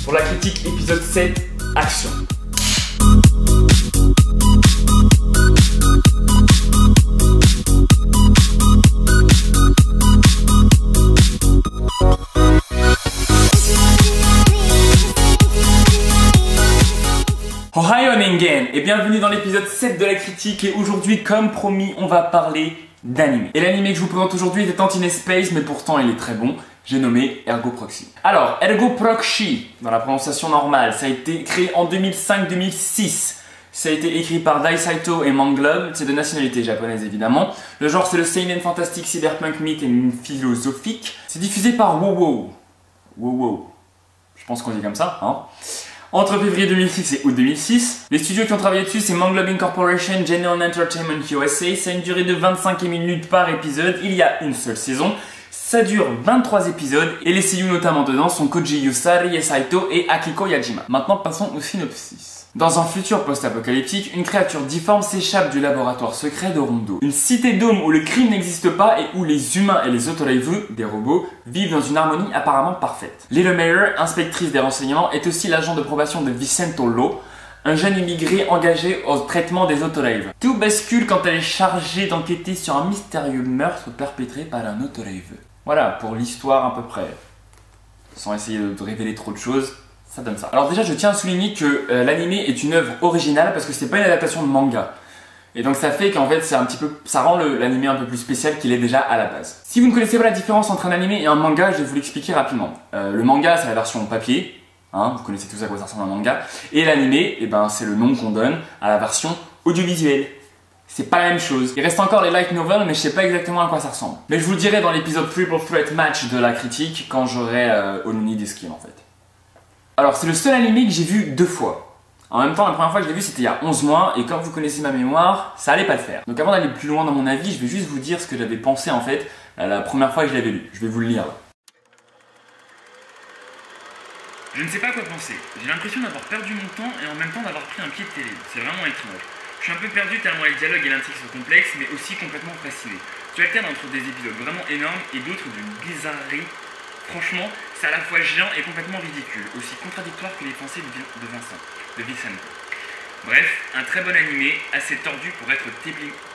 Pour la critique épisode 7, action. Ohio Ningen et bienvenue dans l'épisode 7 de la critique et aujourd'hui comme promis on va parler d'anime. Et l'anime que je vous présente aujourd'hui est Tantin Space mais pourtant il est très bon, j'ai nommé Ergo Proxy. Alors Ergo Proxy, dans la prononciation normale, ça a été créé en 2005-2006. Ça a été écrit par Dai Saito et Manglobe, c'est de nationalité japonaise évidemment. Le genre c'est le seinen fantastique cyberpunk mythe et philosophique. C'est diffusé par WoWow. WoWow. Je pense qu'on dit comme ça, hein. Entre février 2006 et août 2006, les studios qui ont travaillé dessus c'est Manglobe Incorporation, Geneon Entertainment USA, ça a une durée de 25 minutes par épisode, il y a une seule saison, ça dure 23 épisodes et les seiyuu notamment dedans sont Koji Yusa, Rie Saito et Akiko Yajima. Maintenant passons au synopsis. Dans un futur post-apocalyptique, une créature difforme s'échappe du laboratoire secret de Rondo. Une cité d'hommes où le crime n'existe pas et où les humains et les autoreivus, des robots, vivent dans une harmonie apparemment parfaite. Lilo Meyer, inspectrice des renseignements, est aussi l'agent de probation de Vicento Lo, un jeune immigré engagé au traitement des autoreives. Tout bascule quand elle est chargée d'enquêter sur un mystérieux meurtre perpétré par un autoreive. Voilà, pour l'histoire à peu près. Sans essayer de révéler trop de choses. Ça donne ça. Alors déjà je tiens à souligner que l'anime est une œuvre originale parce que c'est pas une adaptation de manga. Et donc ça fait qu'en fait c'est un petit peu, ça rend l'anime un peu plus spécial qu'il est déjà à la base. Si vous ne connaissez pas la différence entre un anime et un manga, je vais vous l'expliquer rapidement. Le manga c'est la version papier, hein, vous connaissez tous à quoi ça ressemble un manga. Et l'anime, eh ben, c'est le nom qu'on donne à la version audiovisuelle. C'est pas la même chose. Il reste encore les light novels mais je sais pas exactement à quoi ça ressemble. Mais je vous le dirai dans l'épisode Triple Threat Match de la critique quand j'aurai Onuni des skills en fait. Alors c'est le seul anime que j'ai vu 2 fois. En même temps, la première fois que je l'ai vu c'était il y a 11 mois et comme vous connaissez ma mémoire, ça allait pas le faire. Donc avant d'aller plus loin dans mon avis, je vais juste vous dire ce que j'avais pensé en fait la première fois que je l'avais lu. Je vais vous le lire là. Je ne sais pas quoi penser. J'ai l'impression d'avoir perdu mon temps et en même temps d'avoir pris un pied de télé. C'est vraiment étrange. Je suis un peu perdu tellement les dialogues et l'intrigue sont complexes mais aussi complètement fasciné. Tu alternes entre des épisodes vraiment énormes et d'autres d'une bizarrerie. Franchement, c'est à la fois géant et complètement ridicule, aussi contradictoire que les pensées de Vicento. Bref, un très bon animé, assez tordu pour être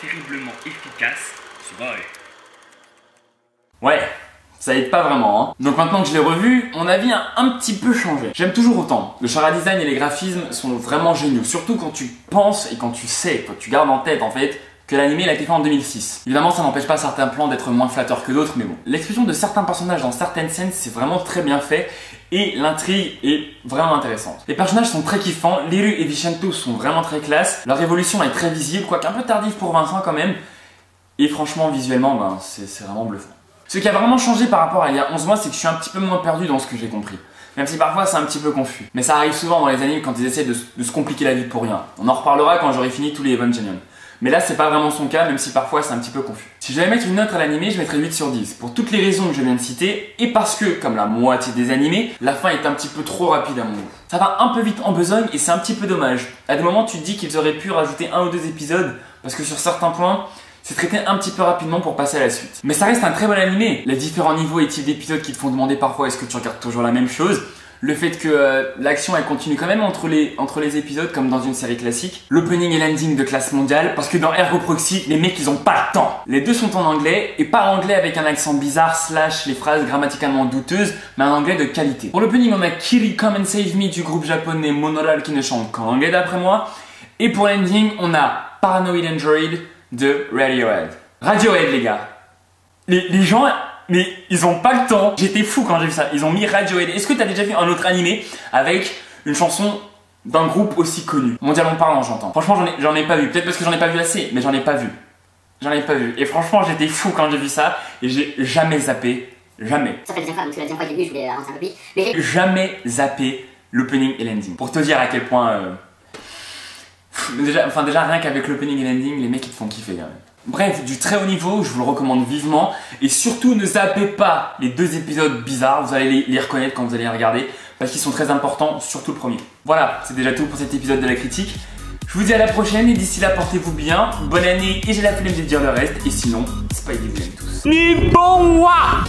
terriblement efficace. C'est vrai. Ouais, ça aide pas vraiment, hein. Donc maintenant que je l'ai revu, mon avis a un petit peu changé. J'aime toujours autant. Le chara design et les graphismes sont vraiment géniaux, surtout quand tu penses et quand tu sais, quand tu gardes en tête en fait, que l'anime il a été fait en 2006. Évidemment ça n'empêche pas certains plans d'être moins flatteurs que d'autres mais bon. L'expression de certains personnages dans certaines scènes c'est vraiment très bien fait et l'intrigue est vraiment intéressante. Les personnages sont très kiffants, Liru et Vicento sont vraiment très classe, leur évolution est très visible, quoique un peu tardive pour Vincent quand même. Et franchement visuellement ben, c'est vraiment bluffant. Ce qui a vraiment changé par rapport à il y a 11 mois c'est que je suis un petit peu moins perdu dans ce que j'ai compris. Même si parfois c'est un petit peu confus. Mais ça arrive souvent dans les animes quand ils essaient de se compliquer la vie pour rien. On en reparlera quand j'aurai fini tous les Evangelion. Mais là c'est pas vraiment son cas même si parfois c'est un petit peu confus. Si je devais mettre une note à l'anime, je mettrais 8 sur 10 pour toutes les raisons que je viens de citer et parce que, comme la moitié des animés, la fin est un petit peu trop rapide à mon goût. Ça va un peu vite en besogne et c'est un petit peu dommage. À des moments tu te dis qu'ils auraient pu rajouter 1 ou 2 épisodes parce que sur certains points c'est traité un petit peu rapidement pour passer à la suite. Mais ça reste un très bon animé. Les différents niveaux et types d'épisodes qui te font demander parfois est-ce que tu regardes toujours la même chose. Le fait que l'action elle continue quand même entre les épisodes comme dans une série classique. L'opening et l'ending de classe mondiale parce que dans Ergo Proxy, les mecs ils ont pas le temps. Les deux sont en anglais et pas anglais avec un accent bizarre / les phrases grammaticalement douteuses mais un anglais de qualité. Pour l'opening on a Kiri Come and Save Me du groupe japonais Monoral qui ne chante qu'en anglais d'après moi. Et pour l'ending on a Paranoid Android de Radiohead. Radiohead les gars. Les gens... Mais ils ont pas le temps. J'étais fou quand j'ai vu ça. Ils ont mis Radiohead. Est-ce que t'as déjà vu un autre animé avec une chanson d'un groupe aussi connu? Mondialement parlant, j'entends. Franchement, j'en ai pas vu. Peut-être parce que j'en ai pas vu assez, mais j'en ai pas vu. J'en ai pas vu. Et franchement, j'étais fou quand j'ai vu ça. Et j'ai jamais zappé. Jamais. Ça fait la deuxième fois, donc c'est la deuxième fois que je l'ai vu, je voulais avancer un peu plus. Mais jamais zappé l'opening et l'ending. Pour te dire à quel point... déjà rien qu'avec l'opening et l'ending, les mecs ils te font kiffer quand même. Bref, du très haut niveau, je vous le recommande vivement. Et surtout, ne zappez pas les 2 épisodes bizarres. Vous allez les reconnaître quand vous allez les regarder. Parce qu'ils sont très importants, surtout le premier. Voilà, c'est déjà tout pour cet épisode de la critique. Je vous dis à la prochaine et d'ici là, portez-vous bien. Bonne année et j'ai la flemme de dire le reste. Et sinon, Spidey vous aime tous. Ni bon wa!